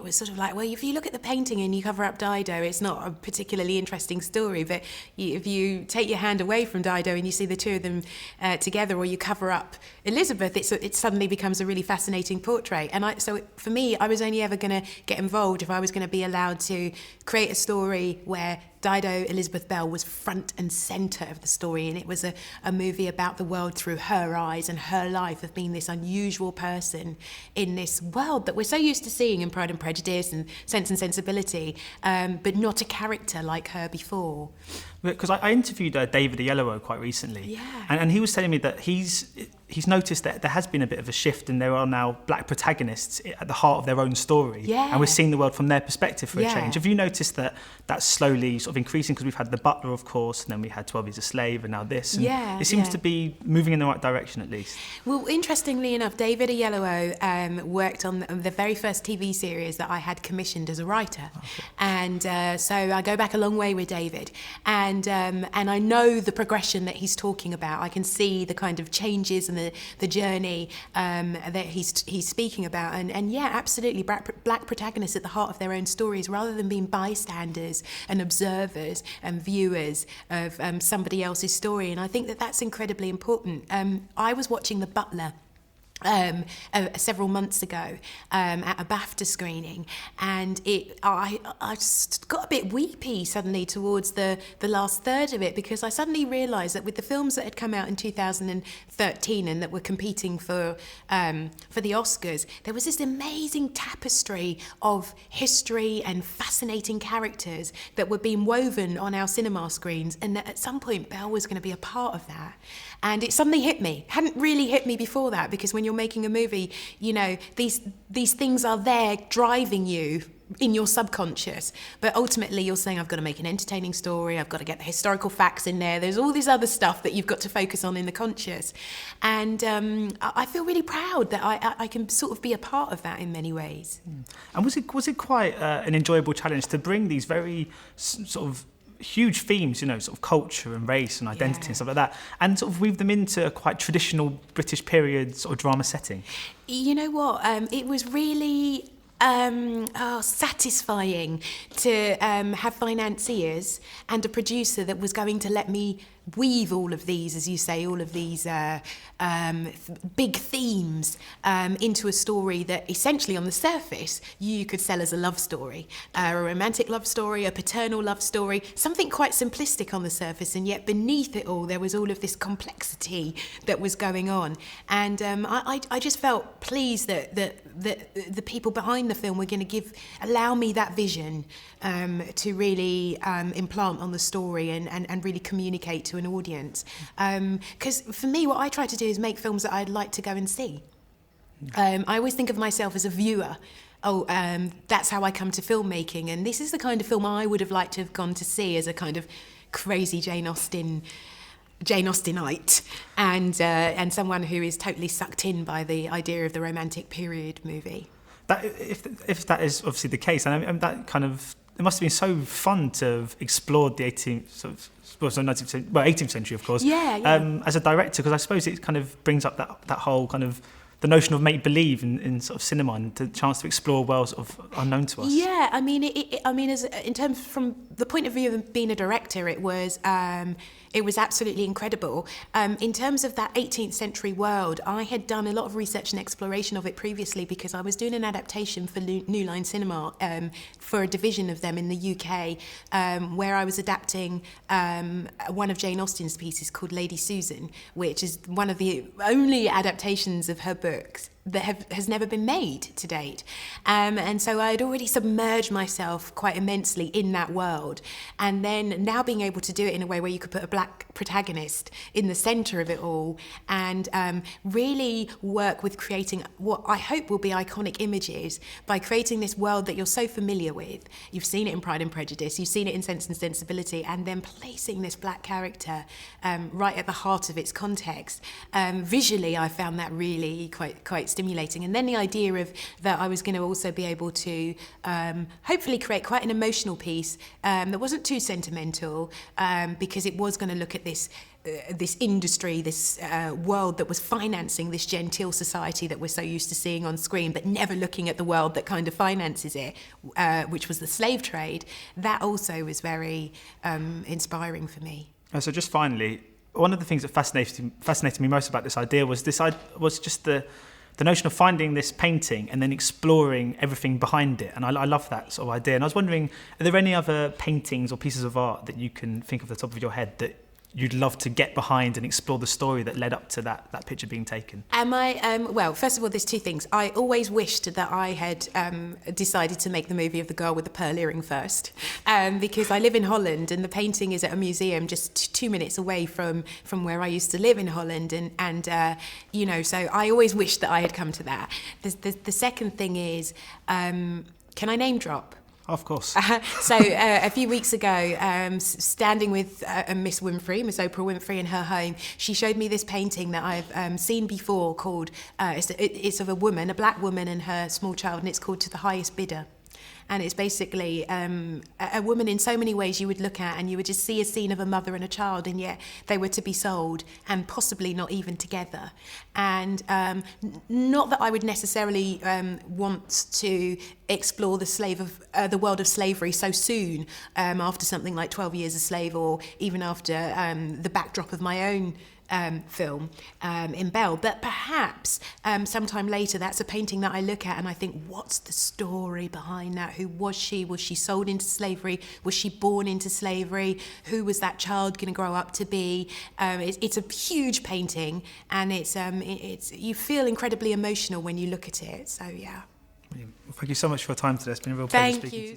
was sort of like, well, if you look at the painting and you cover up Dido, it's not a particularly interesting story. But if you take your hand away from Dido and you see the two of them together, or you cover up Elizabeth, it suddenly becomes a really fascinating portrait. And so for me, I was only ever going to get involved if I was going to be allowed to create a story where Dido Elizabeth Belle was front and centre of the story, and it was a movie about the world through her eyes and her life of being this unusual person in this world that we're so used to seeing in Pride and Prejudice and Sense and Sensibility, but not a character like her before. Because I interviewed David Oyelowo quite recently, and he was telling me that he's noticed that there has been a bit of a shift, and there are now black protagonists at the heart of their own story, and we're seeing the world from their perspective for a change. Have you noticed that that's slowly sort of increasing? Because we've had The Butler, of course, and then we had 12 Years a Slave, and now this. And it seems to be moving in the right direction, at least. Well, interestingly enough, David Oyelowo worked on the very first TV series that I had commissioned as a writer. And so I go back a long way with David. And I know the progression that he's talking about. I can see the kind of changes and the journey that he's speaking about. And yeah, absolutely, black protagonists at the heart of their own stories, rather than being bystanders and observers and viewers of somebody else's story. And I think that that's incredibly important. I was watching The Butler several months ago at a BAFTA screening, and I just got a bit weepy suddenly towards the last third of it, because I suddenly realised that with the films that had come out in 2013 and that were competing for the Oscars, there was this amazing tapestry of history and fascinating characters that were being woven on our cinema screens, and that at some point Belle was going to be a part of that. And it suddenly hit me. Hadn't really hit me before that, because when you're making a movie, you know, these things are there driving you in your subconscious. But ultimately you're saying, I've got to make an entertaining story, I've got to get the historical facts in there, there's all this other stuff that you've got to focus on in the conscious. And I feel really proud that I can sort of be a part of that in many ways. And was it quite an enjoyable challenge to bring these very sort of huge themes, you know, sort of culture and race and identity and stuff like that, and sort of weave them into a quite traditional British period sort of drama setting? You know what? It was really satisfying to have financiers and a producer that was going to let me weave all of these, as you say, all of these big themes into a story that essentially on the surface you could sell as a love story, a romantic love story, a paternal love story, something quite simplistic on the surface, and yet beneath it all there was all of this complexity that was going on. And I just felt pleased that the people behind the film were going to allow me that vision to really implant on the story and really communicate to an audience. Because for me, what I try to do is make films that I'd like to go and see. I always think of myself as a viewer. That's how I come to filmmaking, and this is the kind of film I would have liked to have gone to see as a kind of crazy Jane Austenite, and someone who is totally sucked in by the idea of the romantic period movie. That, if that is obviously the case, and that kind of, it must have been so fun to have explored the 18th century, of course, as a director, because I suppose it kind of brings up that whole kind of the notion of make-believe in sort of cinema, and the chance to explore worlds of unknown to us. Yeah, I mean, in terms from the point of view of being a director, it was absolutely incredible. In terms of that 18th century world, I had done a lot of research and exploration of it previously, because I was doing an adaptation for New Line Cinema for a division of them in the UK, where I was adapting one of Jane Austen's pieces called Lady Susan, which is one of the only adaptations of her books that has never been made to date. And so I had already submerged myself quite immensely in that world. And then now being able to do it in a way where you could put a black protagonist in the centre of it all, and really work with creating what I hope will be iconic images by creating this world that you're so familiar with. You've seen it in Pride and Prejudice, you've seen it in Sense and Sensibility, and then placing this black character right at the heart of its context. Visually, I found that really quite stimulating. And then the idea of that I was going to also be able to hopefully create quite an emotional piece that wasn't too sentimental, because it was going to look at this this industry, this world that was financing this genteel society that we're so used to seeing on screen, but never looking at the world that kind of finances it, which was the slave trade. That also was very inspiring for me. So just finally, one of the things that fascinated me most about this idea was just the notion of finding this painting and then exploring everything behind it. And I love that sort of idea. And I was wondering, are there any other paintings or pieces of art that you can think of at the top of your head that you'd love to get behind and explore the story that led up to that picture being taken? Well, first of all, there's two things. I always wished that I had decided to make the movie of the girl with the pearl earring first, because I live in Holland and the painting is at a museum just 2 minutes away from where I used to live in Holland, and you know, so I always wished that I had come to that. The second thing is, can I name drop? Of course. So a few weeks ago, standing with Miss Oprah Winfrey in her home, she showed me this painting that I've seen before called, it's of a woman, a black woman and her small child, and it's called To the Highest Bidder. And it's basically a woman in so many ways you would look at and you would just see a scene of a mother and a child, and yet they were to be sold and possibly not even together. And not that I would necessarily want to explore the world of slavery so soon, after something like 12 Years a Slave, or even after the backdrop of my own film in Belle, but perhaps sometime later that's a painting that I look at and I think, what's the story behind that? Who was she? Was she sold into slavery? Was she born into slavery? Who was that child going to grow up to be? It's a huge painting, and it's you feel incredibly emotional when you look at it. So yeah. Well, thank you so much for your time today. It's been a real pleasure speaking to you.